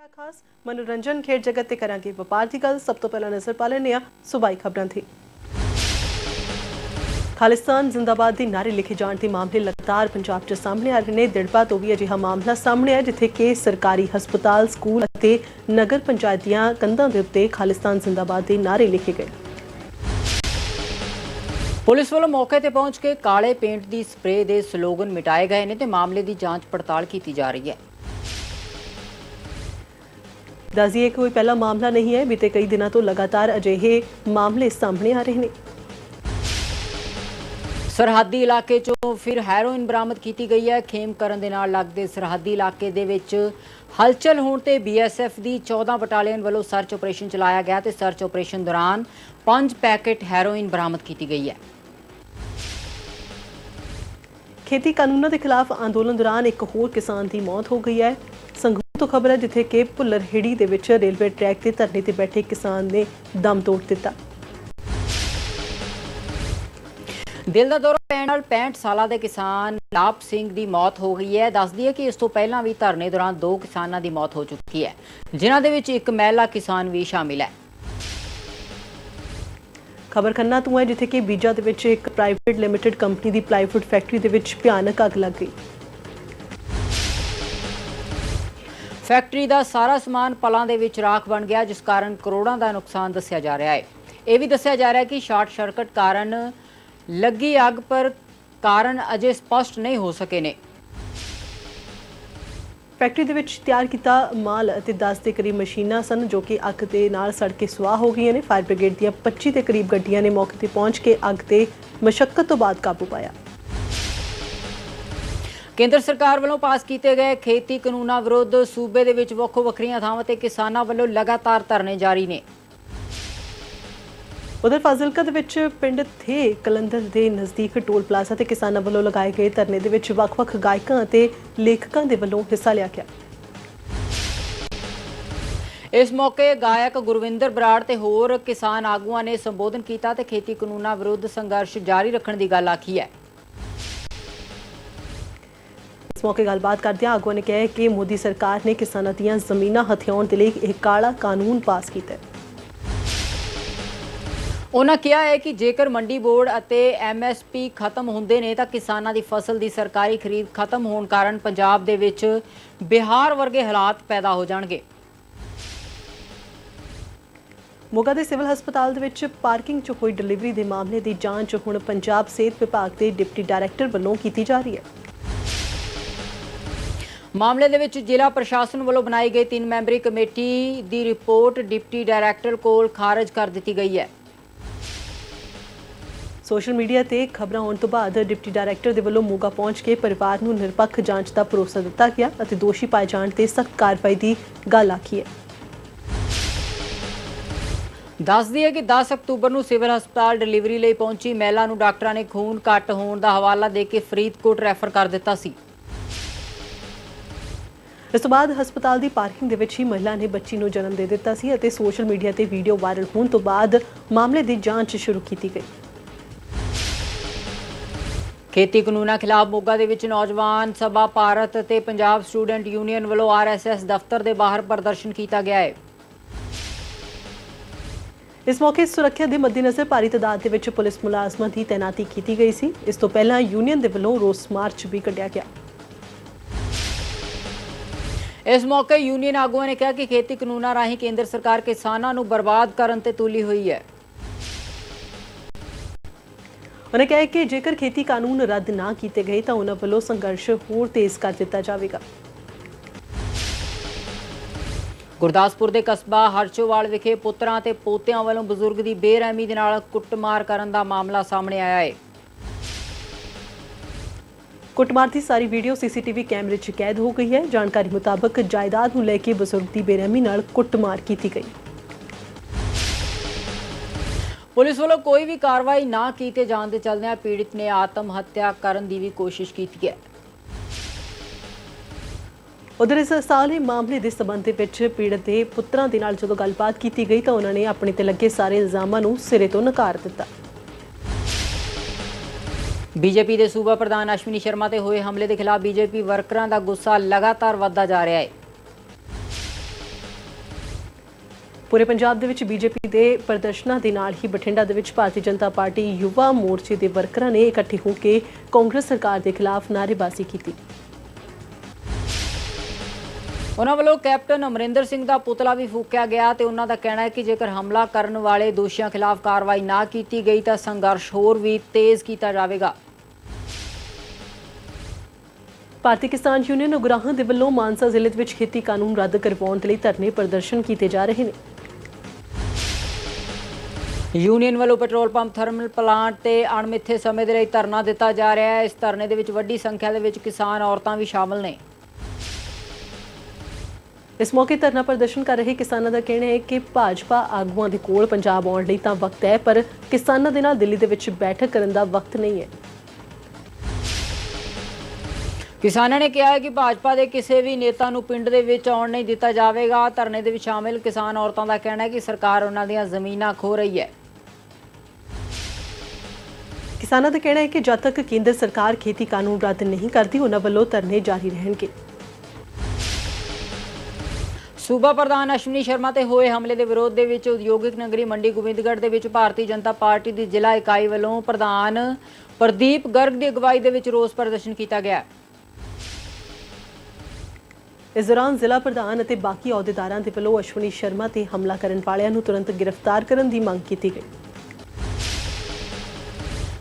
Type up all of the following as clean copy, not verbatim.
खास मनोरंजन खेड जगत ते करांगे वपार की गल। सब तो पहला नजर पा लेने सूबाई खबरां थी। खालिस्तान जिंदाबाद के नारे लिखे जाने के मामले लगातार पंजाब च सामने आ रहे हैं। दिड़बा तो भी अजिहा मामला सामने है जिथे कि सरकारी हस्पताल, स्कूल और नगर पंचायत दीआं कंधां दे उत्ते खालिस्तान जिंदाबाद के नारे लिखे गए। पुलिस वालों मौके ते पहुंच के काले पेंट की स्प्रे के स्लोगन मिटाए गए हैं ते मामले की जांच पड़ताल की जा रही है। दस दिए कोई पहला मामला नहीं है। बीते कई दिनों तो लगातार अजिहे मामले सामने आ रहे हैं। सरहदी इलाके चों फिर हैरोइन बरामद की गई है। खेमकरन दे नाल लगदे सरहदी इलाके दे विच हलचल होण ते BSF की 14 बटालियन वालों सर्च ऑपरेशन चलाया गया ते सर्च ऑपरेशन दौरान 5 पैकेट हैरोइन बरामद की गई है। खेती कानूनों के खिलाफ अंदोलन दौरान एक होर किसान की मौत हो गई है। संगरूर तो खबर है जिथे कि भुल्लरहेड़ी दे विच रेलवे ट्रैक ते धरने ते बैठे किसान ने दम तोड़ दिता। दिल का दौरा पैण नाल 65 साल के किसान लाभ सिंह की मौत हो गई है। दस दिए कि इस तो पहला भी धरने दौरान 2 किसानों की मौत हो चुकी है, जिन्हां दे विच एक महिला किसान भी शामिल है। खबर खन्ना तो है जिथे कि बीजा दे विच एक प्राइवेट लिमिटेड कंपनी की प्लाईवुड फैक्ट्री दे विच भयानक अग लग गई। फैक्ट्री का सारा समान पलां दे विच राख बन गया, जिस कारण करोड़ों का नुकसान दस्सिया जा रहा है। यह भी दस्सिया जा रहा है कि शॉर्ट सर्किट कारण लगी अग पर कारण अजे स्पष्ट नहीं हो सके ने। फैक्ट्री दे विच तैयार किया माल अते 10 के करीब मशीनां सन जो कि अग दे नाल सड़ के सुआह हो गई ने। फायर ब्रिगेड दीआं 25 के करीब गड्डियां ने मौके ते पहुंच के अग ते मशक्कत तो बाद काबू पाया। केंद्र सरकार वालों पास किए गए खेती कानूनों विरुद्ध सूबे दे विच वक्खो वक्खरियां थावां ते किसानां वालों लगातार धरने जारी ने। उधर फाजिलका दे विच पिंड थे कलंदर के नज़दीक टोल प्लाजा ते किसानां वालों लगाए गए धरने दे विच वख-वख गायकां ते लेखकां दे वालों हिस्सा लिया गया। इस मौके गायक गुरविंदर बराड़ ते होर किसान आगूआं ने संबोधन किया ते खेती कानूनों विरुद्ध संघर्ष जारी रखने की गल आखी है। इस मौके गलबात करदियां आगूआं ने कहा कि मोदी सरकार ने किसानां दीआं जमीनां हथियाउण दे लई एक काला कानून पास कीता है। उन्होंने कहा है कि जेकर मंडी बोर्ड अते MSP खत्म होंदे ने तां किसानां दी फसल की सरकारी खरीद खत्म होने कारण पंजाब दे विच बिहार वर्गे हालात पैदा हो जाणगे। मोगा के सिविल हस्पताल दे विच पार्किंग च हुई डिलीवरी के मामले की जांच हुण पंजाब सेहत विभाग के डिप्टी डायरैक्टर वालों की जा रही है। मामले दे विच जिला प्रशासन वालों बनाई गई 3 मैंबरी कमेटी की रिपोर्ट डिप्टी डायरैक्टर कोल खारिज कर दी गई है। सोशल मीडिया ते खबरां आउण तो बाद डिप्टी डायरैक्टर दे वल्लों मोगा पहुंच के परिवार नूं निरपक्ष जांच का भरोसा दिता गया और दोषी पाए जाने ते सख्त कार्रवाई की गल आखी है। दस दिए कि 10 अक्तूबर नूं सिविल हस्पताल डिलीवरी लई पहुंची महिला नूं डॉक्टरां ने खून घट होने का हवाला दे के फरीदकोट रैफर कर दिता सी। इस तो बाद हस्पताल की पार्किंग दे विच ही महिला ने बच्ची नूं जन्म दे दिता सी अते सोशल मीडिया ते वीडियो वायरल होने तो बाद मामले की जांच शुरू की गई। खेती कानूनों खिलाफ मोगा दे विच नौजवान सभा भारत ते पंजाब स्टूडेंट यूनियन वालों RSS दफ्तर के बाहर प्रदर्शन किया गया है। इस मौके सुरक्षा के मद्देनजर भारी तादाद दे विच पुलिस मुलाजमां की तैनाती की गई सी। इस तो पहला यूनियन दे वल्लों रोस मार्च भी कढ़िया गया। इस मौके यूनियन आगुआं ने कहा कि खेती कानूनों राही केंद्र सरकार किसानों को बर्बाद करने ते तुली हुई है। उन्होंने कहा कि जेकर खेती कानून रद्द ना किए गए तो उन्होंने वालों संघर्ष होर तेज कर दिता जाएगा। गुरदासपुर के कस्बा हरचोवाल विखे पुत्रां ते पोतियां वालों बजुर्ग की बेरहमी दे नाल कुੱਟਮਾਰ करन दा मामला सामने आया है। कुੱਟਮਾਰ की सारी वीडियो CCTV कैमरे च कैद हो गई है। जानकारी मुताबक जायदाद नूं लैके बजुर्ग की बेरहमी नाल कुੱਟਮਾਰ की गई। पुलिस वालों कोई भी कार्रवाई ना किए जाने के चलदे पीड़ित ने आत्म हत्या करने की भी कोशिश की है। उधर इस साल मामले के संबंध में पीड़ित के पुत्रां दे नाल जदों गलबात की गई तो उन्होंने अपने ते लगे सारे इल्जामां नूं सिरे तो नकार दिता। बीजेपी के सूबा प्रधान अश्विनी शर्मा ते होए हमले के खिलाफ बीजेपी वर्करां दा गुस्सा लगातार वधदा जा रहा है। ਪੂਰੇ ਪੰਜਾਬ ਦੇ ਵਿੱਚ ਬੀਜੇਪੀ ਦੇ ਪ੍ਰਦਰਸ਼ਨਾਂ ਦੇ ਨਾਲ ਹੀ ਬਠਿੰਡਾ ਦੇ ਵਿੱਚ ਭਾਰਤੀ ਜਨਤਾ ਪਾਰਟੀ ਯੁਵਾ ਮੋਰਚੇ ਦੇ ਵਰਕਰਾਂ ਨੇ ਇਕੱਠੇ ਹੋ ਕੇ ਕਾਂਗਰਸ ਸਰਕਾਰ ਦੇ ਖਿਲਾਫ ਨਾਅਰੇਬਾਜ਼ੀ ਕੀਤੀ। ਉਹਨਾਂ ਵੱਲੋਂ ਕੈਪਟਨ ਅਮਰਿੰਦਰ ਸਿੰਘ ਦਾ ਪੁਤਲਾ ਵੀ ਫੂਕਿਆ ਗਿਆ ਤੇ ਉਹਨਾਂ ਦਾ ਕਹਿਣਾ ਹੈ ਕਿ ਜੇਕਰ ਹਮਲਾ ਕਰਨ ਵਾਲੇ ਦੋਸ਼ੀਆਂ ਖਿਲਾਫ ਕਾਰਵਾਈ ਨਾ ਕੀਤੀ ਗਈ ਤਾਂ ਸੰਘਰਸ਼ ਹੋਰ ਵੀ ਤੇਜ਼ ਕੀਤਾ ਜਾਵੇਗਾ। ਭਾਰਤੀ ਕਿਸਾਨ ਯੂਨੀਅਨ ਉਗਰਾਹਾਂ ਦੇ ਵੱਲੋਂ ਮਾਨਸਾ ਜ਼ਿਲ੍ਹੇ ਦੇ ਵਿੱਚ ਖੇਤੀ ਕਾਨੂੰਨ ਰੱਦ ਕਰਵਾਉਣ ਦੇ ਲਈ ਧਰਨੇ ਪ੍ਰਦਰਸ਼ਨ ਕੀਤੇ ਜਾ ਰਹੇ ਨੇ। ਯੂਨੀਅਨ ਵੱਲੋਂ ਪੈਟਰੋਲ ਪੰਪ, ਥਰਮਲ ਪਲਾਂਟ ਤੇ ਅਣਮਿੱਥੇ ਸਮੇਂ ਦੇ ਲਈ ਧਰਨਾ ਦਿੱਤਾ ਜਾ ਰਿਹਾ ਹੈ। ਇਸ ਧਰਨੇ ਦੇ ਵਿੱਚ ਵੱਡੀ ਸੰਖਿਆ ਦੇ ਵਿੱਚ ਕਿਸਾਨ ਔਰਤਾਂ ਵੀ ਸ਼ਾਮਲ ਨੇ। ਇਸ ਮੌਕੇ ਧਰਨਾ ਪ੍ਰਦਰਸ਼ਨ ਕਰ ਰਹੇ ਕਿਸਾਨਾਂ ਦਾ ਕਹਿਣਾ ਹੈ ਕਿ ਭਾਜਪਾ ਆਗੂਆਂ ਦੇ ਕੋਲ ਪੰਜਾਬ ਆਉਣ ਲਈ ਤਾਂ ਵਕਤ ਹੈ, ਪਰ ਕਿਸਾਨਾਂ ਦੇ ਨਾਲ ਦਿੱਲੀ ਦੇ ਵਿੱਚ ਬੈਠਕ ਕਰਨ ਦਾ ਵਕਤ ਨਹੀਂ ਹੈ। ਕਿਸਾਨਾਂ ਨੇ ਕਿਹਾ ਹੈ ਕਿ ਭਾਜਪਾ ਦੇ ਕਿਸੇ ਵੀ ਨੇਤਾ ਨੂੰ ਪਿੰਡ ਦੇ ਵਿੱਚ ਆਉਣ ਨਹੀਂ ਦਿੱਤਾ ਜਾਵੇਗਾ। ਧਰਨੇ ਦੇ ਵਿੱਚ ਸ਼ਾਮਿਲ ਕਿਸਾਨ ਔਰਤਾਂ ਦਾ ਕਹਿਣਾ ਹੈ ਕਿ ਸਰਕਾਰ ਉਹਨਾਂ ਦੀਆਂ ਜ਼ਮੀਨਾਂ ਖੋਹ ਰਹੀ ਹੈ। ਕਿਸਾਨਾਂ ਦਾ ਕਹਿਣਾ ਹੈ ਕਿ ਜਦ ਤੱਕ ਕੇਂਦਰ ਸਰਕਾਰ ਖੇਤੀ ਕਾਨੂੰਨ ਰੱਦ ਨਹੀਂ ਕਰਦੀ, ਉਹਨਾਂ ਵੱਲੋਂ ਧਰਨੇ ਜਾਰੀ ਰਹਿਣਗੇ। ਸੂਬਾ ਪ੍ਰਧਾਨ ਅਸ਼ਵਨੀ ਸ਼ਰਮਾ ਤੇ ਹੋਏ ਹਮਲੇ ਦੇ ਵਿਰੋਧ ਦੇ ਵਿੱਚ ਉਦਯੋਗਿਕ ਨਗਰੀ ਮੰਡੀ ਗੋਬਿੰਦਗੜ੍ਹ ਦੇ ਵਿੱਚ ਭਾਰਤੀ ਜਨਤਾ ਪਾਰਟੀ ਦੀ ਜ਼ਿਲ੍ਹਾ ਇਕਾਈ ਵੱਲੋਂ ਪ੍ਰਧਾਨ ਪ੍ਰਦੀਪ ਗਰਗ ਦੀ ਅਗਵਾਈ ਦੇ ਵਿੱਚ ਰੋਸ ਪ੍ਰਦਰਸ਼ਨ ਕੀਤਾ ਗਿਆ। ਇਸ ਦੌਰਾਨ ਜ਼ਿਲ੍ਹਾ ਪ੍ਰਧਾਨ ਅਤੇ ਬਾਕੀ ਅਹੁਦੇਦਾਰਾਂ ਦੇ ਵੱਲੋਂ ਅਸ਼ਵਨੀ ਸ਼ਰਮਾ ਤੇ ਹਮਲਾ ਕਰਨ ਵਾਲਿਆਂ ਨੂੰ ਤੁਰੰਤ ਗ੍ਰਿਫਤਾਰ ਕਰਨ ਦੀ ਮੰਗ ਕੀਤੀ ਗਈ।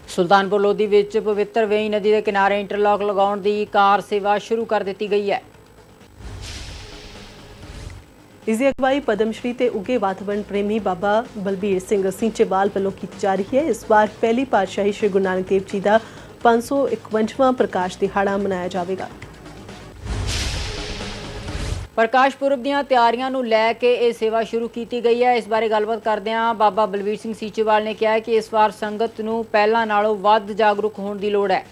ਸੁਲਤਾਨਪੁਰ ਲੋਧੀ ਵਿੱਚ ਪਵਿੱਤਰ ਵੇਈ ਨਦੀ ਦੇ ਕਿਨਾਰੇ ਇੰਟਰਲਾਕ ਲਗਾਉਣ ਦੀ ਕਾਰ ਸੇਵਾ ਸ਼ੁਰੂ ਕਰ ਦਿੱਤੀ ਗਈ ਹੈ। ਇਸ ਦੀ ਅਗਵਾਈ ਪਦਮ ਸ਼੍ਰੀ ਤੇ ਉੱਘੇ ਵਾਤਾਵਰਣ ਪ੍ਰੇਮੀ ਬਾਬਾ ਬਲਬੀਰ ਸਿੰਘ ਸਿੰਚੇਵਾਲ ਵੱਲੋਂ ਕੀਤੀ ਜਾ ਰਹੀ ਹੈ। ਇਸ ਵਾਰ ਪਹਿਲੀ ਪਾਤਸ਼ਾਹੀ ਸ਼੍ਰੀ ਗੁਰੂ ਨਾਨਕ ਦੇਵ ਜੀ ਦਾ 551ਵਾਂ ਪ੍ਰਕਾਸ਼ ਦਿਹਾੜਾ ਮਨਾਇਆ ਜਾਵੇਗਾ। ਪ੍ਰਕਾਸ਼ ਪੁਰਬ ਦੀਆਂ ਤਿਆਰੀਆਂ ਨੂੰ ਲੈ ਕੇ ਇਹ ਸੇਵਾ ਸ਼ੁਰੂ ਕੀਤੀ ਗਈ ਹੈ। ਇਸ ਬਾਰੇ ਗੱਲਬਾਤ ਕਰਦਿਆਂ ਬਾਬਾ ਬਲਬੀਰ ਸਿੰਘ ਸਿੰਚੇਵਾਲ ਨੇ ਕਿਹਾ ਕਿ ਇਸ ਵਾਰ ਸੰਗਤ ਨੂੰ ਪਹਿਲਾਂ ਨਾਲੋਂ ਵੱਧ ਜਾਗਰੂਕ ਹੋਣ ਦੀ ਲੋੜ ਹੈ।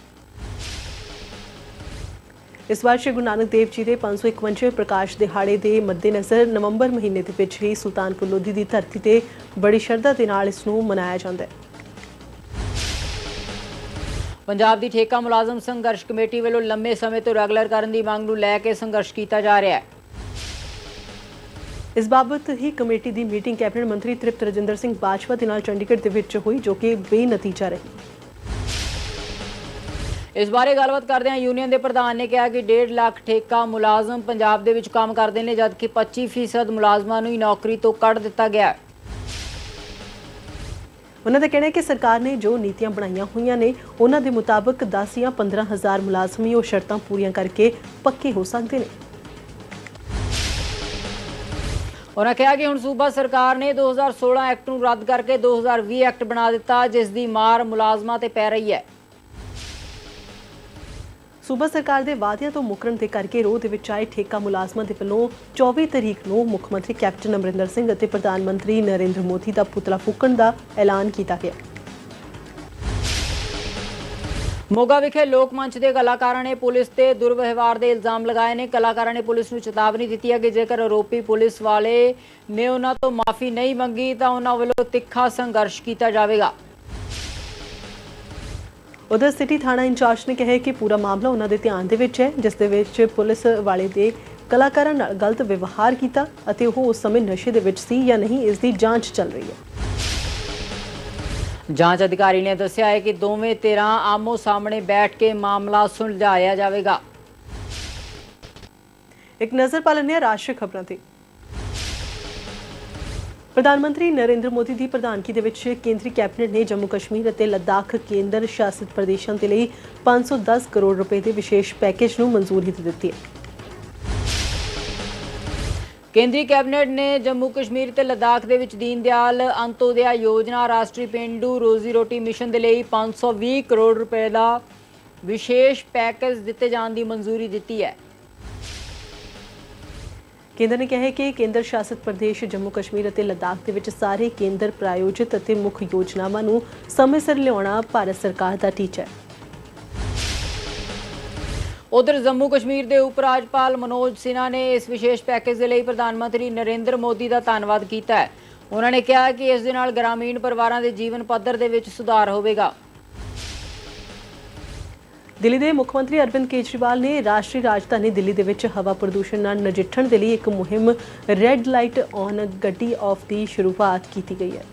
ਇਸ ਵਾਰ ਸ਼੍ਰੀ ਗੁਰੂ ਨਾਨਕ ਦੇਵ ਜੀ ਦੇ 551ਵੇਂ ਪ੍ਰਕਾਸ਼ ਦਿਹਾੜੇ ਦੇ ਮੱਦੇਨਜ਼ਰ ਨਵੰਬਰ ਮਹੀਨੇ ਦੇ ਵਿੱਚ ਹੀ ਸੁਲਤਾਨਪੁਰ ਲੋਧੀ ਦੀ ਧਰਤੀ ਤੇ ਬੜੀ ਸ਼ਰਧਾ ਦੇ ਨਾਲ ਇਸ ਨੂੰ ਮਨਾਇਆ ਜਾਂਦਾ ਹੈ। ਪੰਜਾਬ ਦੀ ਠੇਕਾ ਮੁਲਾਜ਼ਮ ਸੰਘਰਸ਼ ਕਮੇਟੀ ਵੱਲੋਂ ਲੰਮੇ ਸਮੇਂ ਤੋਂ ਰੈਗੂਲਰ ਕਰਨ ਦੀ ਮੰਗ ਨੂੰ ਲੈ ਕੇ ਸੰਘਰਸ਼ ਕੀਤਾ ਜਾ ਰਿਹਾ ਹੈ। ਇਸ ਬਾਬਤ ਹੀ ਕਮੇਟੀ ਦੀ ਮੀਟਿੰਗ ਕੈਬਨਿਟ ਮੰਤਰੀ ਤ੍ਰਿਪਤ ਰਜਿੰਦਰ ਸਿੰਘ ਬਾਜਵਾ ਦੇ ਨਾਲ ਚੰਡੀਗੜ੍ਹ ਦੇ ਵਿੱਚ ਹੋਈ, ਜੋ ਕਿ ਬੇਨਤੀਜਾ ਰਹੀ। ਇਸ ਬਾਰੇ ਗੱਲਬਾਤ ਕਰਦਿਆਂ ਯੂਨੀਅਨ ਦੇ ਪ੍ਰਧਾਨ ਨੇ ਕਿਹਾ ਕਿ 1.5 ਲੱਖ ਠੇਕਾ ਮੁਲਾਜ਼ਮ ਪੰਜਾਬ ਦੇ ਵਿੱਚ ਕੰਮ ਕਰਦੇ ਨੇ, ਜਦਕਿ 25% ਮੁਲਾਜ਼ਮਾਂ ਨੂੰ ਹੀ ਨੌਕਰੀ ਤੋਂ ਕੱਢ ਦਿੱਤਾ ਗਿਆ। ਉਹਨਾਂ ਦਾ ਕਹਿਣਾ ਹੈ ਕਿ ਸਰਕਾਰ ਨੇ ਜੋ ਨੀਤੀਆਂ ਬਣਾਈਆਂ ਹੋਈਆਂ ਨੇ, ਉਹਨਾਂ ਦੇ ਮੁਤਾਬਕ 10 ਜਾਂ 15,000 ਮੁਲਾਜ਼ਮ ਹੀ ਉਹ ਸ਼ਰਤਾਂ ਪੂਰੀਆਂ ਕਰਕੇ ਪੱਕੇ ਹੋ ਸਕਦੇ ਨੇ। ਉਹਨਾਂ ਕਿਹਾ ਕਿ ਹੁਣ ਸੂਬਾ ਸਰਕਾਰ ਨੇ 2016 ਐਕਟ ਨੂੰ ਰੱਦ ਕਰਕੇ 2020 ਐਕਟ ਬਣਾ ਦਿੱਤਾ, ਜਿਸ ਦੀ ਮਾਰ ਮੁਲਾਜ਼ਮਾਂ ਤੇ ਪੈ ਰਹੀ ਹੈ। ਸੂਬਾ ਸਰਕਾਰ ਦੇ ਵਾਅਦਿਆਂ ਤੋਂ ਮੁਕਰਨ ਦੇ ਕਰਕੇ ਰੋਹ ਦੇ ਵਿੱਚ ਆਏ ਠੇਕਾ ਮੁਲਾਜ਼ਮਾਂ ਦੇ ਵੱਲੋਂ 24 ਤਰੀਕ ਨੂੰ ਮੁੱਖ ਮੰਤਰੀ ਕੈਪਟਨ ਅਮਰਿੰਦਰ ਸਿੰਘ ਅਤੇ ਪ੍ਰਧਾਨ ਮੰਤਰੀ ਨਰਿੰਦਰ ਮੋਦੀ ਦਾ ਪੁਤਲਾ ਫੂਕਣ ਦਾ ਐਲਾਨ ਕੀਤਾ ਗਿਆ। ਮੋਗਾ ਵਿਖੇ ਲੋਕ ਮੰਚ ਦੇ ਕਲਾਕਾਰਾਂ ਨੇ ਪੁਲਿਸ ਤੇ ਦੁਰਵਿਵਹਾਰ ਦੇ ਇਲਜ਼ਾਮ ਲਗਾਏ ਨੇ। ਕਲਾਕਾਰਾਂ ਨੇ ਪੁਲਿਸ ਨੂੰ ਚੇਤਾਵਨੀ ਦਿੱਤੀ ਹੈ ਕਿ ਜੇਕਰ ਆਰੋਪੀ ਪੁਲਿਸ ਵਾਲੇ ਨੇ ਉਹਨਾਂ ਤੋਂ ਮਾਫੀ ਨਹੀਂ ਮੰਗੀ ਤਾਂ ਉਹਨਾਂ ਵੱਲੋਂ ਤਿੱਖਾ ਸੰਘਰਸ਼ ਕੀਤਾ ਜਾਵੇਗਾ। ਉਧਰ ਸਿਟੀ ਥਾਣਾ ਇੰਚਾਰਜ ਨੇ ਕਿਹਾ ਕਿ ਪੂਰਾ ਮਾਮਲਾ ਉਹਨਾਂ ਦੇ ਧਿਆਨ ਦੇ ਵਿੱਚ ਹੈ, ਜਿਸ ਦੇ ਵਿੱਚ ਪੁਲਿਸ ਵਾਲੇ ਦੇ ਕਲਾਕਾਰਾਂ ਨਾਲ ਗਲਤ ਵਿਵਹਾਰ ਕੀਤਾ ਅਤੇ ਉਹ ਉਸ ਸਮੇਂ ਨਸ਼ੇ ਦੇ ਵਿੱਚ ਸੀ ਜਾਂ ਨਹੀਂ, ਇਸ ਦੀ ਜਾਂਚ ਚੱਲ ਰਹੀ ਹੈ। ਜਾਂਚ ਅਧਿਕਾਰੀ ਨੇ ਦੱਸਿਆ ਹੈ ਕਿ ਦੋਵੇਂ ਧਿਰਾਂ ਆਮੋ ਸਾਹਮਣੇ ਬੈਠ ਕੇ ਮਾਮਲਾ ਸੁਲਝਾਇਆ ਜਾਵੇਗਾ। ਇੱਕ ਨਜ਼ਰ ਪਾ ਲੈਂਦੇ ਹਾਂ ਰਾਸ਼ਟਰੀ ਖਬਰਾਂ ਤੇ। ਪ੍ਰਧਾਨ ਮੰਤਰੀ ਨਰਿੰਦਰ ਮੋਦੀ ਦੀ ਪ੍ਰਧਾਨਗੀ ਦੇ ਵਿੱਚ ਕੇਂਦਰੀ ਕੈਬਨਿਟ ਨੇ ਜੰਮੂ ਕਸ਼ਮੀਰ ਅਤੇ ਲੱਦਾਖ ਕੇਂਦਰ ਸ਼ਾਸਿਤ ਪ੍ਰਦੇਸ਼ਾਂ ਦੇ ਲਈ 510 ਕਰੋੜ ਰੁਪਏ ਦੇ ਵਿਸ਼ੇਸ਼ ਪੈਕੇਜ ਨੂੰ ਮਨਜ਼ੂਰੀ ਦੇ ਦਿੱਤੀ ਹੈ। ਕੇਂਦਰੀ ਕੈਬਨਿਟ ਨੇ ਜੰਮੂ ਕਸ਼ਮੀਰ ਤੇ ਲੱਦਾਖ ਦੇ ਵਿੱਚ ਦੀਨ ਦਿਆਲ ਅੰਤੋਦਿਆ ਯੋਜਨਾ, ਰਾਸ਼ਟਰੀ ਪੇਂਡੂ ਰੋਜ਼ੀ ਰੋਟੀ ਮਿਸ਼ਨ ਦੇ ਲਈ 520 ਕਰੋੜ ਰੁਪਏ ਦਾ ਵਿਸ਼ੇਸ਼ ਪੈਕੇਜ ਦਿੱਤੇ ਜਾਣ ਦੀ ਮਨਜ਼ੂਰੀ ਦਿੱਤੀ ਹੈ। ਕੇਂਦਰ ਨੇ ਕਿਹਾ ਹੈ ਕਿ ਕੇਂਦਰ ਸ਼ਾਸਿਤ ਪ੍ਰਦੇਸ਼ ਜੰਮੂ ਕਸ਼ਮੀਰ ਅਤੇ ਲੱਦਾਖ ਦੇ ਵਿੱਚ ਸਾਰੇ ਕੇਂਦਰ ਪ੍ਰਾਯੋਜਿਤ ਅਤੇ ਮੁੱਖ ਯੋਜਨਾਵਾਂ ਨੂੰ ਸਮੇਂ ਸਿਰ ਲਿਆਉਣਾ ਭਾਰਤ ਸਰਕਾਰ ਦਾ ਟੀਚਾ ਹੈ। ਉਧਰ ਜੰਮੂ ਕਸ਼ਮੀਰ ਦੇ ਉਪ ਰਾਜਪਾਲ ਮਨੋਜ ਸਿਨਹਾ ਨੇ ਇਸ ਵਿਸ਼ੇਸ਼ ਪੈਕੇਜ ਦੇ ਲਈ ਪ੍ਰਧਾਨ ਮੰਤਰੀ ਨਰਿੰਦਰ ਮੋਦੀ ਦਾ ਧੰਨਵਾਦ ਕੀਤਾ ਹੈ। ਉਹਨਾਂ ਨੇ ਕਿਹਾ ਕਿ ਇਸ ਦੇ ਨਾਲ ਗ੍ਰਾਮੀਣ ਪਰਿਵਾਰਾਂ ਦੇ ਜੀਵਨ ਪੱਧਰ ਦੇ ਵਿੱਚ ਸੁਧਾਰ ਹੋਵੇਗਾ। ਦਿੱਲੀ ਦੇ ਮੁੱਖ ਮੰਤਰੀ ਅਰਵਿੰਦ ਕੇਜਰੀਵਾਲ ਨੇ ਰਾਸ਼ਟਰੀ ਰਾਜਧਾਨੀ ਦਿੱਲੀ ਦੇ ਵਿੱਚ ਹਵਾ ਪ੍ਰਦੂਸ਼ਣ ਨਾਲ ਨਜਿੱਠਣ ਦੇ ਲਈ ਇੱਕ ਮੁਹਿੰਮ ਰੈੱਡ ਲਾਈਟ ਔਨ ਗੱਡੀ ਆਫ ਦੀ ਸ਼ੁਰੂਆਤ ਕੀਤੀ ਗਈ ਹੈ।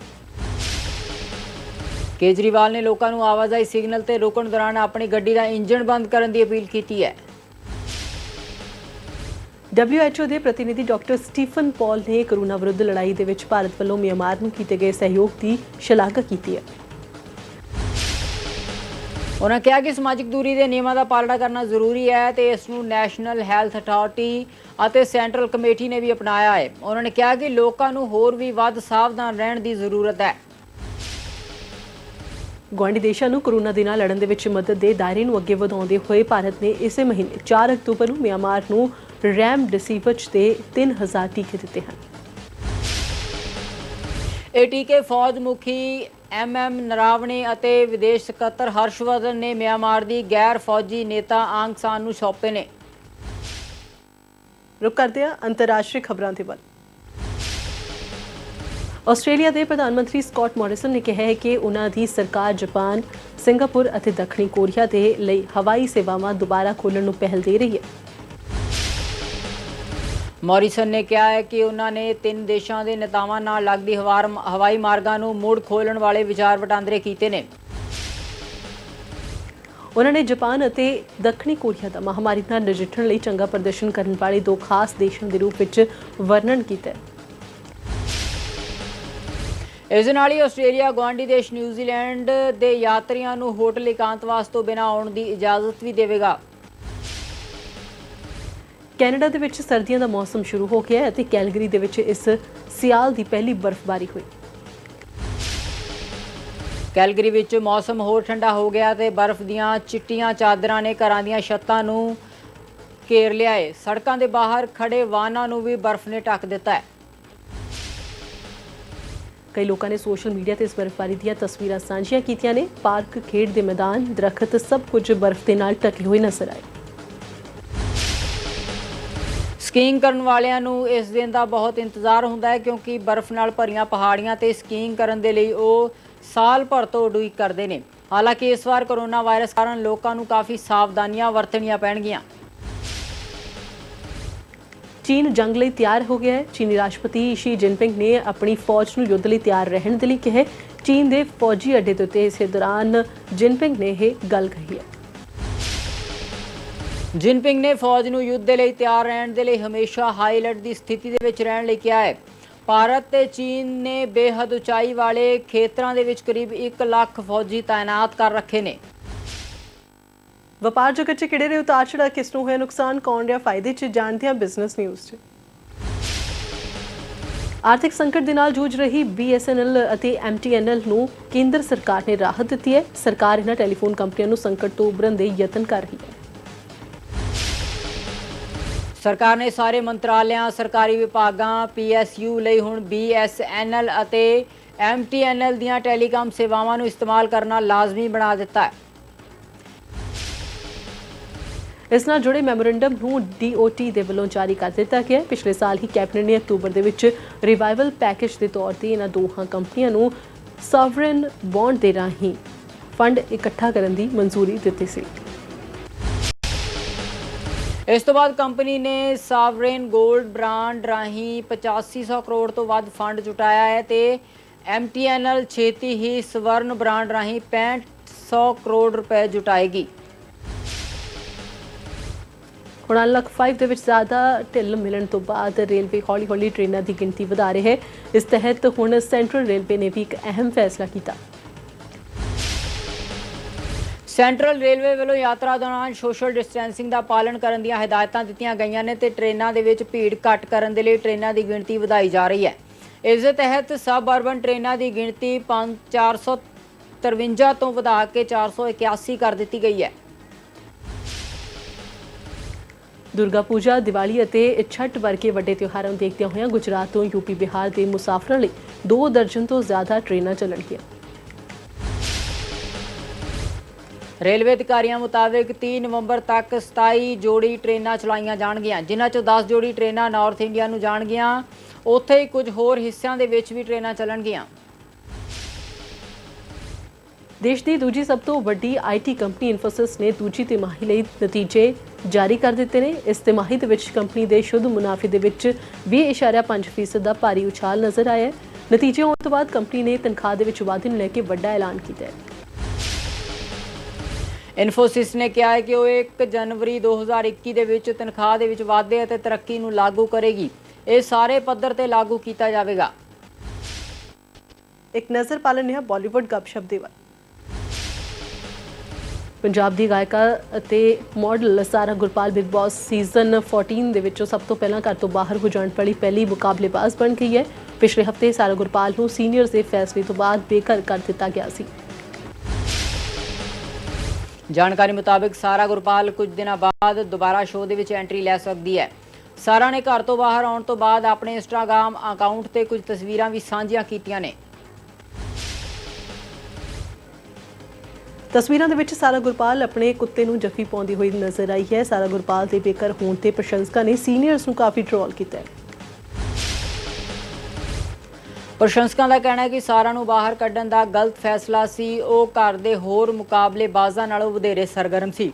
ਕੇਜਰੀਵਾਲ ਨੇ ਲੋਕਾਂ ਨੂੰ ਆਵਾਜਾਈ ਸਿਗਨਲ ਤੇ ਰੁਕਣ ਦੌਰਾਨ ਆਪਣੀ ਗੱਡੀ ਦਾ ਇੰਜਣ ਬੰਦ ਕਰਨ ਦੀ ਅਪੀਲ ਕੀਤੀ ਹੈ। WHO ਦੇ ਪ੍ਰਤੀਨਿਧੀ ਡਾਕਟਰ ਸਟੀਫਨ ਪੌਲ ਨੇ ਕੋਰੋਨਾ ਵਿਰੁੱਧ ਲੜਾਈ ਦੇ ਵਿੱਚ ਭਾਰਤ ਵੱਲੋਂ ਮਿਆਂਮਾਰ ਨੂੰ ਕੀਤੇ ਗਏ ਸਹਿਯੋਗ ਦੀ ਸ਼ਲਾਘਾ ਕੀਤੀ ਹੈ। ਉਹਨਾਂ ਕਿਹਾ ਕਿ ਸਮਾਜਿਕ ਦੂਰੀ ਦੇ ਨਿਯਮਾਂ ਦਾ ਪਾਲਣਾ ਕਰਨਾ ਜ਼ਰੂਰੀ ਹੈ ਤੇ ਇਸ ਨੂੰ ਨੈਸ਼ਨਲ ਹੈਲਥ ਅਥਾਰਟੀ ਅਤੇ ਸੈਂਟਰਲ ਕਮੇਟੀ ਨੇ ਵੀ ਅਪਣਾਇਆ ਹੈ। ਉਹਨਾਂ ਨੇ ਕਿਹਾ ਕਿ ਲੋਕਾਂ ਨੂੰ ਹੋਰ ਵੀ ਵੱਧ ਸਾਵਧਾਨ ਰਹਿਣ ਦੀ ਜ਼ਰੂਰਤ ਹੈ। ਗੁਆਂਢੀ ਦੇਸ਼ਾਂ ਨੂੰ ਕੋਰੋਨਾ ਦੇ ਨਾਲ ਲੜਨ ਦੇ ਵਿੱਚ ਮਦਦ ਦੇ ਦਾਇਰੇ ਨੂੰ ਅੱਗੇ ਵਧਾਉਂਦੇ ਹੋਏ ਭਾਰਤ ਨੇ ਇਸੇ ਮਹੀਨੇ 4 ਅਕਤੂਬਰ ਨੂੰ ਮਿਆਂਮਾਰ ਨੂੰ ਰੈਮਡੈਸਿਵਿਰ ਦੇ 3000 ਟੀਕੇ ਦਿੱਤੇ ਹਨ। ਇਹ ਟੀਕੇ ਫੌਜ ਮੁਖੀ MM ਨਰਾਵਣੇ ਅਤੇ ਵਿਦੇਸ਼ ਸਕੱਤਰ ਹਰਸ਼ਵਰਧਨ ਨੇ ਮਿਆਂਮਾਰ ਦੀ ਗੈਰ ਫੌਜੀ ਨੇਤਾ ਆਂਗ ਸਾਨ ਨੂੰ ਸੌਂਪੇ ਨੇ। ਰੁਕ ਕਰਦੇ ਹਾਂ ਅੰਤਰਰਾਸ਼ਟਰੀ ਖਬਰਾਂ ਦੇ ਵੱਲ। ਆਸਟ੍ਰੇਲੀਆ ਦੇ ਪ੍ਰਧਾਨ ਮੰਤਰੀ ਸਕਾਟ ਮੋਰਿਸਨ ਨੇ ਕਿਹਾ ਹੈ ਕਿ ਉਹਨਾਂ ਦੀ ਸਰਕਾਰ ਜਾਪਾਨ, ਸਿੰਗਾਪੁਰ ਅਤੇ ਦੱਖਣੀ ਕੋਰੀਆ ਦੇ ਲਈ ਹਵਾਈ ਸੇਵਾਵਾਂ ਦੁਬਾਰਾ ਖੋਲ੍ਹਣ ਨੂੰ ਪਹਿਲ ਦੇ ਰਹੀ ਹੈ। ਮੋਰਿਸਨ ਨੇ ਕਿਹਾ ਹੈ ਕਿ ਉਹਨਾਂ ਨੇ 3 ਦੇਸ਼ਾਂ ਦੇ ਨੇਤਾਵਾਂ ਨਾਲ ਲੱਗਦੀ ਹਵਾਈ ਮਾਰਗਾਂ ਨੂੰ ਮੁੜ ਖੋਲ੍ਹਣ ਵਾਲੇ ਵਿਚਾਰ ਵਟਾਂਦਰੇ ਕੀਤੇ ਨੇ। ਉਹਨਾਂ ਨੇ ਜਾਪਾਨ ਅਤੇ ਦੱਖਣੀ ਕੋਰੀਆ ਦਾ ਮਹਾਮਾਰੀ ਨਾਲ ਨਜਿੱਠਣ ਲਈ ਚੰਗਾ ਪ੍ਰਦਰਸ਼ਨ ਕਰਨ ਵਾਲੇ 2 ਖਾਸ ਦੇਸ਼ਾਂ ਦੇ ਰੂਪ ਵਿੱਚ ਵਰਣਨ ਕੀਤਾ ਹੈ। ਇਸ ਦੇ ਨਾਲ ਹੀ ਆਸਟ੍ਰੇਲੀਆ ਗੁਆਂਢੀ ਦੇਸ਼ ਨਿਊਜ਼ੀਲੈਂਡ ਦੇ ਯਾਤਰੀਆਂ ਨੂੰ ਹੋਟਲ ਇਕਾਂਤਵਾਸ ਤੋਂ ਬਿਨਾਂ ਆਉਣ ਦੀ ਇਜਾਜ਼ਤ ਵੀ ਦੇਵੇਗਾ। ਕੈਨੇਡਾ ਦੇ ਵਿੱਚ ਸਰਦੀਆਂ ਦਾ ਮੌਸਮ ਸ਼ੁਰੂ ਹੋ ਗਿਆ ਹੈ ਅਤੇ ਕੈਲਗਰੀ ਦੇ ਵਿੱਚ ਇਸ ਸਿਆਲ ਦੀ ਪਹਿਲੀ ਬਰਫ਼ਬਾਰੀ ਹੋਈ। ਕੈਲਗਰੀ ਵਿੱਚ ਮੌਸਮ ਹੋਰ ਠੰਡਾ ਹੋ ਗਿਆ ਤੇ ਬਰਫ਼ ਦੀਆਂ ਚਿੱਟੀਆਂ ਚਾਦਰਾਂ ਨੇ ਘਰਾਂ ਦੀਆਂ ਛੱਤਾਂ ਨੂੰ ਘੇਰ ਲਿਆ ਹੈ। ਸੜਕਾਂ ਦੇ ਬਾਹਰ ਖੜੇ ਵਾਹਨਾਂ ਨੂੰ ਵੀ ਬਰਫ਼ ਨੇ ਢੱਕ ਦਿੱਤਾ ਹੈ। ਕਈ ਲੋਕਾਂ ਨੇ ਸੋਸ਼ਲ ਮੀਡੀਆ ਤੇ ਇਸ ਬਰਫ਼ਬਾਰੀ ਦੀਆਂ ਤਸਵੀਰਾਂ ਸਾਂਝੀਆਂ ਕੀਤੀਆਂ ਨੇ। ਪਾਰਕ, ਖੇਡ ਦੇ ਮੈਦਾਨ, ਦਰੱਖਤ ਸਭ ਕੁਝ ਬਰਫ਼ ਦੇ ਨਾਲ ਢਕੇ ਹੋਏ ਨਜ਼ਰ ਆਏ। ਸਕੀਇੰਗ ਕਰਨ ਵਾਲਿਆਂ ਨੂੰ ਇਸ ਦਿਨ ਦਾ ਬਹੁਤ ਇੰਤਜ਼ਾਰ ਹੁੰਦਾ ਹੈ ਕਿਉਂਕਿ ਬਰਫ਼ ਨਾਲ ਭਰੀਆਂ ਪਹਾੜੀਆਂ ਤੇ ਸਕੀਇੰਗ ਕਰਨ ਦੇ ਲਈ ਉਹ ਸਾਲ ਭਰ ਤੋਂ ਉਡੀਕ ਕਰਦੇ ਨੇ। ਹਾਲਾਂਕਿ ਇਸ ਵਾਰ ਕੋਰੋਨਾ ਵਾਇਰਸ ਕਾਰਨ ਲੋਕਾਂ ਨੂੰ ਕਾਫੀ ਸਾਵਧਾਨੀਆਂ ਵਰਤਣੀਆਂ ਪੈਣਗੀਆਂ। ਚੀਨ ਜੰਗ ਲਈ ਤਿਆਰ ਹੋ ਗਿਆ ਹੈ। ਚੀਨੀ ਰਾਸ਼ਟਰਪਤੀ ਸ਼ੀ ਜਿਨਪਿੰਗ ਨੇ ਆਪਣੀ ਫੌਜ ਨੂੰ ਯੁੱਧ ਲਈ ਤਿਆਰ ਰਹਿਣ ਦੇ ਲਈ ਕਿਹਾ ਹੈ। ਚੀਨ ਦੇ ਫੌਜੀ ਅੱਡੇ ਦੇ ਉੱਤੇ ਇਸੇ ਦੌਰਾਨ ਜਿਨਪਿੰਗ ਨੇ ਇਹ ਗੱਲ ਕਹੀ ਹੈ। ਜਿਨਪਿੰਗ ਨੇ ਫੌਜ ਨੂੰ ਯੁੱਧ ਦੇ ਲਈ ਤਿਆਰ ਰਹਿਣ ਦੇ ਲਈ ਹਮੇਸ਼ਾ ਹਾਈ ਅਲਰਟ ਦੀ ਸਥਿਤੀ ਦੇ ਵਿੱਚ ਰਹਿਣ ਲਈ ਕਿਹਾ ਹੈ। ਭਾਰਤ ਤੇ ਚੀਨ ਨੇ ਬੇਹੱਦ ਉਚਾਈ ਵਾਲੇ ਖੇਤਰਾਂ ਦੇ ਵਿੱਚ ਕਰੀਬ 1 ਲੱਖ ਫੌਜੀ ਤਾਇਨਾਤ ਕਰ ਰੱਖੇ ਨੇ। ਵਪਾਰ ਜਗਤ 'ਚ ਕਿਹੜੇ ਰਹੇ ਉਤਾਰ ਚੜ੍ਹਾਅ, ਕਿਸ ਨੂੰ ਹੋਇਆ ਨੁਕਸਾਨ, ਕੌਣ ਰਿਹਾ ਫਾਇਦੇ 'ਚ, ਜਾਣਦੇ ਹਾਂ ਬਿਜ਼ਨਸ ਨਿਊਜ਼ 'ਚ। ਆਰਥਿਕ ਸੰਕਟ ਦੇ ਨਾਲ ਜੂਝ ਰਹੀ BSNL ਅਤੇ MTNL ਨੂੰ ਕੇਂਦਰ ਸਰਕਾਰ ਨੇ ਰਾਹਤ ਦਿੱਤੀ ਹੈ। ਸਰਕਾਰ ਇਹਨਾਂ ਟੈਲੀਫੋਨ ਕੰਪਨੀਆਂ ਨੂੰ ਸੰਕਟ ਤੋਂ ਉਭਰਨ ਦੇ ਯਤਨ ਕਰ ਰਹੀ ਹੈ। ਸਰਕਾਰ ਨੇ ਸਾਰੇ ਮੰਤਰਾਲਿਆਂ, ਸਰਕਾਰੀ ਵਿਭਾਗਾਂ, PSU ਲਈ ਹੁਣ BSNL ਅਤੇ MTNL ਦੀਆਂ ਟੈਲੀਕਾਮ ਸੇਵਾਵਾਂ ਨੂੰ ਇਸਤੇਮਾਲ ਕਰਨਾ ਲਾਜ਼ਮੀ ਬਣਾ ਦਿੱਤਾ ਹੈ। ਇਸ ਨਾਲ ਜੁੜੇ ਮੈਮੋਰੰਡਮ ਨੂੰ DOT ਦੇ ਵੱਲੋਂ ਜਾਰੀ ਕਰ ਦਿੱਤਾ ਗਿਆ ਹੈ। ਪਿਛਲੇ ਸਾਲ ਹੀ ਕੈਬਨਿਟ ਨੇ ਅਕਤੂਬਰ ਦੇ ਵਿੱਚ ਰਿਵਾਈਵਲ ਪੈਕੇਜ ਦੇ ਤੌਰ ਤੇ ਇਹਨਾਂ ਦੋਹਾਂ ਕੰਪਨੀਆਂ ਨੂੰ ਸੋਵਰਨ ਬੌਂਡ ਦੇ ਰਾਹੀਂ ਫੰਡ ਇਕੱਠਾ ਕਰਨ ਦੀ ਮਨਜ਼ੂਰੀ ਦਿੱਤੀ ਸੀ। ਇਸ ਤੋਂ ਬਾਅਦ ਕੰਪਨੀ ਨੇ ਸਾਵਰੇਨ ਗੋਲਡ ਬ੍ਰਾਂਡ ਰਾਹੀਂ 8500 ਕਰੋੜ ਤੋਂ ਵੱਧ ਫੰਡ ਜੁਟਾਇਆ ਹੈ ਤੇ MTNL ਛੇਤੀ ਹੀ ਸਵਰਨ ਬ੍ਰਾਂਡ ਰਾਹੀਂ 6500 ਕਰੋੜ ਰੁਪਏ ਜੁਟਾਏਗੀ। ਹੁਣ ਅਨਲੌਕ 5 ਦੇ ਵਿੱਚ ਜ਼ਿਆਦਾ ਢਿੱਲ ਮਿਲਣ ਤੋਂ ਬਾਅਦ ਰੇਲਵੇ ਹੌਲੀ-ਹੌਲੀ ਟ੍ਰੇਨਾਂ ਦੀ ਗਿਣਤੀ ਵਧਾ ਰਹੀ ਹੈ। ਇਸ ਤਹਿਤ ਹੁਣ ਸੈਂਟਰਲ ਰੇਲਵੇ ਨੇ ਵੀ ਇੱਕ ਅਹਿਮ ਫੈਸਲਾ ਕੀਤਾ। ਸੈਂਟਰਲ ਰੇਲਵੇ ਵੱਲੋਂ ਯਾਤਰਾ ਦੌਰਾਨ ਸੋਸ਼ਲ ਡਿਸਟੈਂਸਿੰਗ ਦਾ ਪਾਲਣ ਕਰਨ ਦੀਆਂ ਹਦਾਇਤਾਂ ਦਿੱਤੀਆਂ ਗਈਆਂ ਨੇ ਤੇ ਟ੍ਰੇਨਾਂ ਦੇ ਵਿੱਚ ਭੀੜ ਘੱਟ ਕਰਨ ਦੇ ਲਈ ਟ੍ਰੇਨਾਂ ਦੀ ਗਿਣਤੀ ਵਧਾਈ ਜਾ ਰਹੀ ਹੈ। ਇਸ ਦੇ ਤਹਿਤ ਸਬ ਅਰਬਨ ਟ੍ਰੇਨਾਂ ਦੀ ਗਿਣਤੀ 453 ਤੋਂ ਵਧਾ ਕੇ 481 ਕਰ ਦਿੱਤੀ ਗਈ ਹੈ। ਦੁਰਗਾ ਪੂਜਾ, ਦੀਵਾਲੀ ਅਤੇ ਛਠ ਵਰਗੇ ਵੱਡੇ ਤਿਉਹਾਰਾਂ ਨੂੰ ਦੇਖਦਿਆਂ ਹੋਇਆਂ ਗੁਜਰਾਤ ਤੋਂ ਯੂਪੀ, ਬਿਹਾਰ ਦੇ ਮੁਸਾਫਰਾਂ ਲਈ 2 ਦਰਜਨ ਤੋਂ ਜ਼ਿਆਦਾ ਟ੍ਰੇਨਾਂ ਚੱਲਣਗੀਆਂ। ਰੇਲਵੇ ਅਧਿਕਾਰੀਆਂ ਮੁਤਾਬਕ 3 ਨਵੰਬਰ ਤੱਕ 27 ਜੋੜੀ ਟ੍ਰੇਨਾਂ ਚਲਾਈਆਂ ਜਾਣਗੀਆਂ, ਜਿਨ੍ਹਾਂ 'ਚੋਂ 10 ਜੋੜੀ ਟ੍ਰੇਨਾਂ ਨਾਰਥ ਇੰਡੀਆ ਨੂੰ ਜਾਣਗੀਆਂ। ਉੱਥੇ ਹੀ ਕੁਝ ਹੋਰ ਹਿੱਸਿਆਂ ਦੇ ਵਿੱਚ ਵੀ ਟ੍ਰੇਨਾਂ ਚੱਲਣਗੀਆਂ। ਦੇਸ਼ ਦੀ ਦੂਜੀ ਸਭ ਤੋਂ ਵੱਡੀ ਆਈਟੀ ਕੰਪਨੀ ਇਨਫੋਸਿਸ ਨੇ ਦੂਜੀ ਤਿਮਾਹੀ ਲਈ ਨਤੀਜੇ ਜਾਰੀ ਕਰ ਦਿੱਤੇ ਨੇ। ਇਸ ਤਿਮਾਹੀ ਦੇ ਵਿੱਚ ਕੰਪਨੀ ਦੇ ਸ਼ੁੱਧ ਮੁਨਾਫੇ ਦੇ ਵਿੱਚ 20.5% ਦਾ ਭਾਰੀ ਉਛਾਲ ਨਜ਼ਰ ਆਇਆ ਹੈ। ਨਤੀਜੇ ਆਉਣ ਤੋਂ ਬਾਅਦ ਕੰਪਨੀ ਨੇ ਤਨਖਾਹ ਦੇ ਵਿੱਚ ਵਾਧੇ ਨੂੰ ਲੈ ਕੇ ਵੱਡਾ ਐਲਾਨ ਕੀਤਾ ਹੈ। ਇਨਫੋਸਿਸ ਨੇ ਕਿਹਾ ਹੈ ਕਿ ਉਹ 1 ਜਨਵਰੀ 2021 ਦੇ ਵਿੱਚ ਤਨਖਾਹ ਦੇ ਵਿੱਚ ਵਾਧੇ ਅਤੇ ਤਰੱਕੀ ਨੂੰ ਲਾਗੂ ਕਰੇਗੀ। ਇਹ ਸਾਰੇ ਪੱਧਰ ਤੇ ਲਾਗੂ ਕੀਤਾ ਜਾਵੇਗਾ। ਇੱਕ ਨਜ਼ਰ ਪਾ ਲੈਂਦੇ ਹਾਂ ਬਾਲੀਵੁੱਡ ਗੱਪਸ਼ਪ ਦੇ ਵੱਲ। ਪੰਜਾਬ ਦੀ ਗਾਇਕਾ ਅਤੇ ਮਾਡਲ ਸਾਰਾ ਗੁਰਪਾਲ ਬਿਗ ਬਾਸ ਸੀਜ਼ਨ 14 ਦੇ ਵਿੱਚੋਂ ਸਭ ਤੋਂ ਪਹਿਲਾਂ ਘਰ ਤੋਂ ਬਾਹਰ ਹੋ ਜਾਣ ਵਾਲੀ ਪਹਿਲੀ ਮੁਕਾਬਲੇਬਾਜ਼ ਬਣ ਗਈ ਹੈ। ਪਿਛਲੇ ਹਫਤੇ ਸਾਰਾ ਗੁਰਪਾਲ ਨੂੰ ਸੀਨੀਅਰਸ ਦੇ ਫੈਸਲੇ ਤੋਂ ਬਾਅਦ ਬੇਘਰ ਕਰ ਦਿੱਤਾ ਗਿਆ ਸੀ। ਜਾਣਕਾਰੀ ਮੁਤਾਬਕ ਸਾਰਾ ਗੁਰਪਾਲ ਕੁਝ ਦਿਨਾਂ ਬਾਅਦ ਦੁਬਾਰਾ ਸ਼ੋਅ ਦੇ ਵਿੱਚ ਐਂਟਰੀ ਲੈ ਸਕਦੀ ਹੈ। ਸਾਰਾ ਨੇ ਘਰ ਤੋਂ ਬਾਹਰ ਆਉਣ ਤੋਂ ਬਾਅਦ ਆਪਣੇ ਇੰਸਟਾਗ੍ਰਾਮ ਅਕਾਊਂਟ ਤੇ ਕੁਝ ਤਸਵੀਰਾਂ ਵੀ ਸਾਂਝੀਆਂ ਕੀਤੀਆਂ ਨੇ। ਤਸਵੀਰਾਂ ਦੇ ਵਿੱਚ ਸਾਰਾ ਗੁਰਪਾਲ ਆਪਣੇ ਕੁੱਤੇ ਨੂੰ ਜੱਫੀ ਪਾਉਂਦੀ ਹੋਈ ਨਜ਼ਰ ਆਈ ਹੈ। ਸਾਰਾ ਗੁਰਪਾਲ ਦੇ ਬੇਘਰ ਹੋਣ ਤੇ ਪ੍ਰਸ਼ੰਸਕਾਂ ਨੇ ਸੀਨੀਅਰਸ ਨੂੰ ਕਾਫੀ ਟ੍ਰੋਲ ਕੀਤਾ ਹੈ। ਪ੍ਰਸ਼ੰਸਕਾਂ ਦਾ ਕਹਿਣਾ ਹੈ ਕਿ ਸਾਰਾ ਨੂੰ ਬਾਹਰ ਕੱਢਣ ਦਾ ਗਲਤ ਫੈਸਲਾ ਸੀ। ਉਹ ਘਰ ਦੇ ਹੋਰ ਮੁਕਾਬਲੇਬਾਜ਼ਾਂ ਨਾਲੋਂ ਵਧੇਰੇ ਸਰਗਰਮ ਸੀ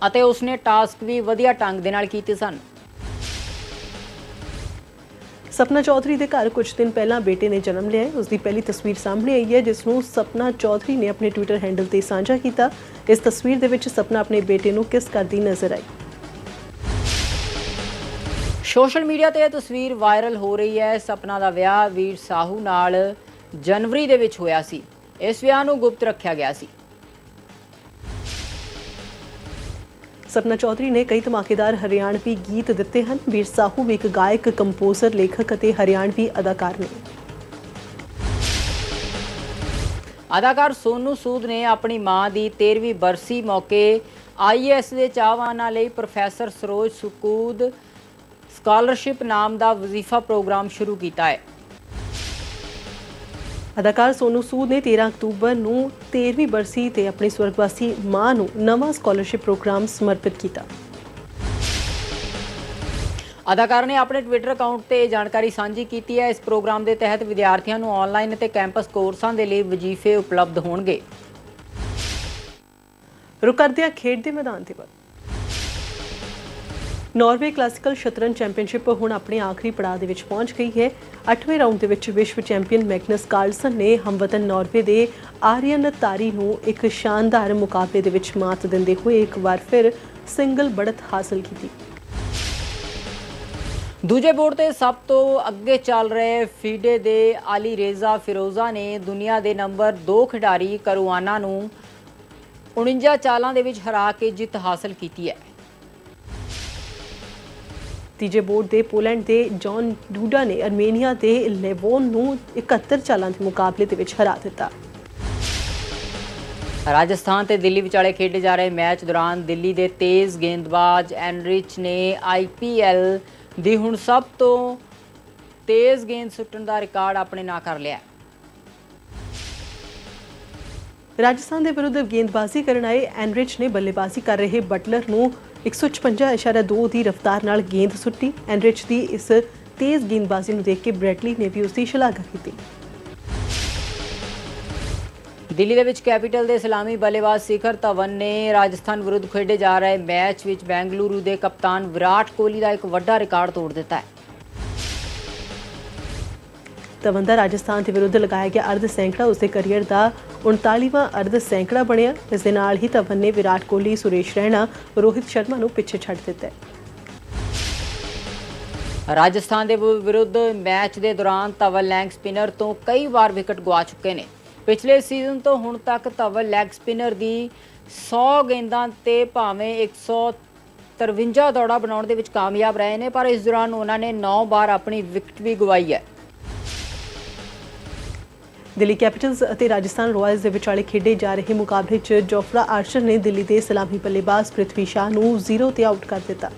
ਅਤੇ ਉਸਨੇ ਟਾਸਕ ਵੀ ਵਧੀਆ ਢੰਗ ਦੇ ਨਾਲ ਕੀਤੇ ਸਨ। ਸਪਨਾ ਚੌਧਰੀ ਦੇ ਘਰ ਕੁਝ ਦਿਨ ਪਹਿਲਾਂ ਬੇਟੇ ਨੇ ਜਨਮ ਲਿਆ ਹੈ। ਉਸ ਦੀ ਪਹਿਲੀ ਤਸਵੀਰ ਸਾਹਮਣੇ ਆਈ ਹੈ, ਜਿਸ ਨੂੰ ਸਪਨਾ ਚੌਧਰੀ ਨੇ ਆਪਣੇ ਟਵਿੱਟਰ ਹੈਂਡਲ ਤੇ ਸਾਂਝਾ ਕੀਤਾ। ਇਸ ਤਸਵੀਰ ਦੇ ਵਿੱਚ ਸਪਨਾ ਆਪਣੇ ਬੇਟੇ ਨੂੰ ਕਿਸ ਕਰਦੀ ਨਜ਼ਰ ਆਈ। ਸੋਸ਼ਲ ਮੀਡੀਆ ਤੇ ਇਹ ਤਸਵੀਰ ਵਾਇਰਲ ਹੋ ਰਹੀ ਹੈ। ਸਪਨਾ ਦਾ ਵਿਆਹ ਵੀਰ ਸਾਹੂ ਨਾਲ ਜਨਵਰੀ ਦੇ ਵਿੱਚ ਹੋਇਆ ਸੀ। ਇਸ ਵਿਆਹ ਨੂੰ ਗੁਪਤ ਰੱਖਿਆ ਗਿਆ ਸੀ। ਸਪਨਾ ਚੌਧਰੀ ਨੇ ਕਈ ਧਮਾਕੇਦਾਰ ਹਰਿਆਣਵੀ ਗੀਤ ਦਿੱਤੇ ਹਨ। ਵੀਰ ਸਾਹੂ ਵੀ ਇੱਕ ਗਾਇਕ, ਕੰਪੋਜ਼ਰ, ਲੇਖਕ ਅਤੇ ਹਰਿਆਣਵੀ ਅਦਾਕਾਰ ਨੇ। ਅਦਾਕਾਰ ਸੋਨੂ ਸੂਦ ਨੇ ਆਪਣੀ ਮਾਂ ਦੀ 13ਵੀਂ ਬਰਸੀ ਮੌਕੇ IAS ਦੇ ਚਾਹਵਾਨਾਂ ਲਈ ਪ੍ਰੋਫੈਸਰ ਸਰੋਜ ਸੁਕੂਦ ਸਕਾਲਰਸ਼ਿਪ ਨਾਮ ਦਾ ਵਜ਼ੀਫਾ ਪ੍ਰੋਗਰਾਮ ਸ਼ੁਰੂ ਕੀਤਾ ਹੈ। ਅਦਾਕਾਰ ਸੋਨੂ ਸੂਦ ਨੇ 13 ਅਕਤੂਬਰ ਨੂੰ 13ਵੀਂ ਬਰਸੀ ਤੇ ਆਪਣੀ ਸਵਰਗਵਾਸੀ ਮਾਂ ਨੂੰ ਨਵਾਂ ਸਕਾਲਰਸ਼ਿਪ ਪ੍ਰੋਗਰਾਮ ਸਮਰਪਿਤ ਕੀਤਾ। ਅਦਾਕਾਰ ਨੇ ਆਪਣੇ ਟਵਿੱਟਰ ਅਕਾਊਂਟ ਤੇ ਇਹ ਜਾਣਕਾਰੀ ਸਾਂਝੀ ਕੀਤੀ ਹੈ। ਇਸ ਪ੍ਰੋਗਰਾਮ ਦੇ ਤਹਿਤ ਵਿਦਿਆਰਥੀਆਂ ਨੂੰ ਆਨਲਾਈਨ ਅਤੇ ਕੈਂਪਸ ਕੋਰਸਾਂ ਦੇ ਲਈ ਵਜ਼ੀਫੇ ਉਪਲਬਧ ਹੋਣਗੇ। ਰੁਕ ਕਰਦੇ ਹਾਂ ਖੇਡ ਦੇ ਮੈਦਾਨ ਤੇ। ਨਾਰਵੇ ਕਲਾਸੀਕਲ ਸ਼ਤਰੰਜ ਚੈਂਪੀਅਨਸ਼ਿਪ ਹੁਣ ਆਪਣੇ ਆਖਰੀ ਪੜਾਅ ਦੇ ਵਿੱਚ ਪਹੁੰਚ ਗਈ ਹੈ। 8ਵੇਂ ਰਾਊਂਡ ਦੇ ਵਿੱਚ ਵਿਸ਼ਵ ਚੈਂਪੀਅਨ ਮੈਗਨਸ ਕਾਰਲਸਨ ਨੇ ਹਮਵਤਨ ਨਾਰਵੇ ਦੇ ਆਰੀਅਨ ਤਾਰੀ ਨੂੰ ਇੱਕ ਸ਼ਾਨਦਾਰ ਮੁਕਾਬਲੇ ਦੇ ਵਿੱਚ ਮਾਤ ਦਿੰਦੇ ਹੋਏ ਇੱਕ ਵਾਰ ਫਿਰ ਸਿੰਗਲ ਬੜਤ ਹਾਸਲ ਕੀਤੀ। ਦੂਜੇ ਬੋਰਡ ਤੇ ਸਭ ਤੋਂ ਅੱਗੇ ਚੱਲ ਰਹੇ ਫੀਡੇ ਦੇ ਅਲੀ ਰੇਜ਼ਾ ਫਿਰੋਜ਼ਾ ਨੇ ਦੁਨੀਆ ਦੇ ਨੰਬਰ 2 ਖਿਡਾਰੀ ਕਰੂਆਨਾ ਨੂੰ 49 ਚਾਲਾਂ ਦੇ ਵਿੱਚ ਹਰਾ ਕੇ ਜਿੱਤ ਹਾਸਲ ਕੀਤੀ ਹੈ। ਤੀਜੇ ਬੋਰਡ ਦੇ ਪੋਲੈਂਡ ਦੇ ਜੌਨ ਡੂਡਾ ਨੇ ਅਰਮੇਨੀਆ ਦੇ ਲੈਵੋਨ ਨੂੰ 71 ਚਾਲਾਂ ਦੇ ਮੁਕਾਬਲੇ ਦੇ ਵਿੱਚ ਹਰਾ ਦਿੱਤਾ। ਰਾਜਸਥਾਨ ਤੇ ਦਿੱਲੀ ਵਿਚਾਲੇ ਖੇਡੇ ਜਾ ਰਹੇ ਮੈਚ ਦੌਰਾਨ ਦਿੱਲੀ ਦੇ ਤੇਜ਼ ਗੇਂਦਬਾਜ਼ ਐਨਰਿਚ ਨੇ IPL ਦੀ ਹੁਣ ਸਭ ਤੋਂ ਤੇਜ਼ ਗੇਂਦ ਸੁੱਟਣ ਦਾ ਰਿਕਾਰਡ ਆਪਣੇ ਨਾਂ ਕਰ ਲਿਆ। ਰਾਜਸਥਾਨ ਦੇ ਵਿਰੁੱਧ ਗੇਂਦਬਾਜ਼ੀ ਕਰਨ ਆਏ ਐਨਰਿਚ ਨੇ ਬੱਲੇਬਾਜ਼ੀ ਕਰ ਰਹੇ ਬਟਲਰ ਨੂੰ 156.2 ਦੀ ਰਫ਼ਤਾਰ ਨਾਲ ਗੇਂਦ ਸੁੱਟੀ। ਐਨਰਿਚ ਦੀ ਇਸ ਤੇਜ਼ ਗੇਂਦਬਾਜ਼ੀ ਨੂੰ ਦੇਖ ਕੇ ਬ੍ਰੈਡਲੀ ਨੇ ਵੀ ਉਸ ਦੀ ਸ਼ਲਾਘਾ ਕੀਤੀ। ਦਿੱਲੀ ਦੇ ਵਿੱਚ ਕੈਪੀਟਲ ਦੇ ਸਲਾਮੀ ਬੱਲੇਬਾਜ਼ ਸਿਖਰ ਧਵਨ ਨੇ ਰਾਜਸਥਾਨ ਵਿਰੁੱਧ ਖੇਡੇ ਜਾ ਰਹੇ ਮੈਚ ਵਿੱਚ ਬੈਂਗਲੁਰੂ ਦੇ ਕਪਤਾਨ ਵਿਰਾਟ ਕੋਹਲੀ ਦਾ ਇੱਕ ਵੱਡਾ ਰਿਕਾਰਡ ਤੋੜ ਦਿੱਤਾ ਹੈ। ਧਵਨ ਦਾ ਰਾਜਸਥਾਨ ਦੇ ਵਿਰੁੱਧ ਲਗਾਇਆ ਗਿਆ ਅਰਧ ਸੈਂਕੜਾ ਉਸਦੇ ਕਰੀਅਰ ਦਾ 39ਵਾਂ ਅਰਧ ਸੈਂਕੜਾ ਬਣਿਆ। ਇਸ ਦੇ ਨਾਲ ਹੀ ਧਵਨ ਨੇ ਵਿਰਾਟ ਕੋਹਲੀ, ਸੁਰੇਸ਼ ਰੈਣਾ, ਰੋਹਿਤ ਸ਼ਰਮਾ ਨੂੰ ਪਿੱਛੇ ਛੱਡ ਦਿੱਤਾ ਹੈ। ਰਾਜਸਥਾਨ ਦੇ ਵਿਰੁੱਧ ਮੈਚ ਦੇ ਦੌਰਾਨ ਧਵਨ ਲੈਗ ਸਪਿਨਰ ਤੋਂ ਕਈ ਵਾਰ ਵਿਕਟ ਗਵਾ ਚੁੱਕੇ ਨੇ। ਪਿਛਲੇ ਸੀਜ਼ਨ ਤੋਂ ਹੁਣ ਤੱਕ ਧਵਨ ਲੈਗ ਸਪਿਨਰ ਦੀ 100 ਗੇਂਦਾਂ ਤੇ ਭਾਵੇਂ 153 ਦੌੜਾਂ ਬਣਾਉਣ ਦੇ ਵਿੱਚ ਕਾਮਯਾਬ ਰਹੇ ਨੇ, ਪਰ ਇਸ ਦੌਰਾਨ ਉਹਨਾਂ ਨੇ 9 ਵਾਰ ਆਪਣੀ ਵਿਕਟ ਵੀ ਗਵਾਈ ਹੈ। ਦਿੱਲੀ ਕੈਪੀਟਲਸ ਅਤੇ ਰਾਜਸਥਾਨ ਰਾਇਲਸ ਦੇ ਵਿਚਾਲੇ ਖੇਡੇ ਜਾ ਰਹੇ ਮੁਕਾਬਲੇ 'ਚ ਜੋਫਰਾ ਆਰਚਰ ਨੇ ਦਿੱਲੀ ਦੇ ਸਲਾਮੀ ਬੱਲੇਬਾਜ਼ ਪ੍ਰਿਥਵੀ ਸ਼ਾਹ ਨੂੰ 0 ਤੇ ਆਊਟ ਕਰ ਦਿੱਤਾ।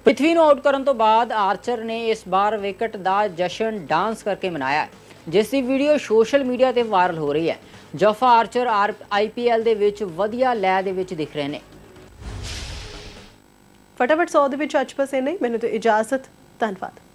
ਪ੍ਰਿਥਵੀ ਨੂੰ ਆਊਟ ਕਰਨ ਤੋਂ ਬਾਅਦ ਆਰਚਰ ਨੇ ਇਸ ਵਾਰ ਵਿਕਟ ਦਾ ਜਸ਼ਨ ਡਾਂਸ ਕਰਕੇ ਮਨਾਇਆ, ਜਿਸ ਦੀ ਵੀਡੀਓ ਸੋਸ਼ਲ ਮੀਡੀਆ ਤੇ ਵਾਇਰਲ ਹੋ ਰਹੀ ਹੈ। ਜੋਫਰਾ ਆਰਚਰ IPL ਦੇ ਵਿੱਚ ਵਧੀਆ ਲੈਅ ਦੇ ਵਿੱਚ ਦਿਖ ਰਹੇ ਨੇ। ਫਟਾਫਟ 100 ਦੇ ਵਿੱਚ ਅੱਜ ਬਸ ਇੰਨਾ ਹੀ। ਮੈਨੂੰ ਤੇ ਇਜਾਜ਼ਤ। ਧੰਨਵਾਦ।